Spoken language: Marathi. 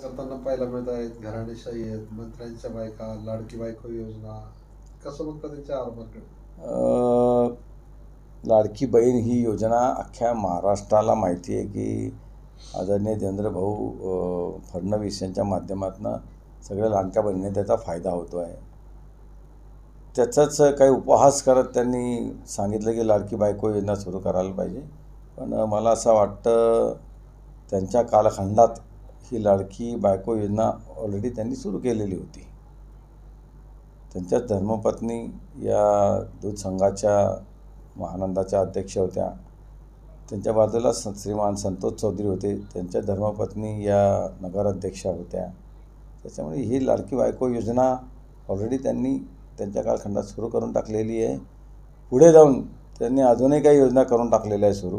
करताना पाहायला मिळत आहेत. घराणेशाही आहेत, मंत्र्यांच्या बायका, लाडकी बायको योजना. कसं बघता त्यांच्या आरोपाकडे? लाडकी बहीण ही योजना अख्ख्या महाराष्ट्राला माहिती आहे की आदरणीय देवेंद्र भाऊ फडणवीस यांच्या माध्यमातून सगळ्या लाडक्या बहिणींना त्याचा फायदा होतो आहे. त्याचाच काही उपहास करत त्यांनी सांगितलं की लाडकी बायको योजना सुरू करायला पाहिजे. पण मला असं वाटतं त्यांच्या कालखंडात ही लाडकी बायको योजना ऑलरेडी त्यांनी सुरू केलेली होती. त्यांच्याच धर्मपत्नी या दूध संघाच्या महानंदाच्या अध्यक्ष होत्या. त्यांच्या बाजूला श्रीमान संतोष चौधरी होते, त्यांच्या धर्मपत्नी या नगराध्यक्षा होत्या. त्याच्यामुळे ही लाडकी बायको योजना ऑलरेडी त्यांनी त्यांच्या कालखंडात सुरू करून टाकलेली आहे. पुढे जाऊन त्यांनी अजूनही काही योजना करून टाकलेल्या आहे सुरू.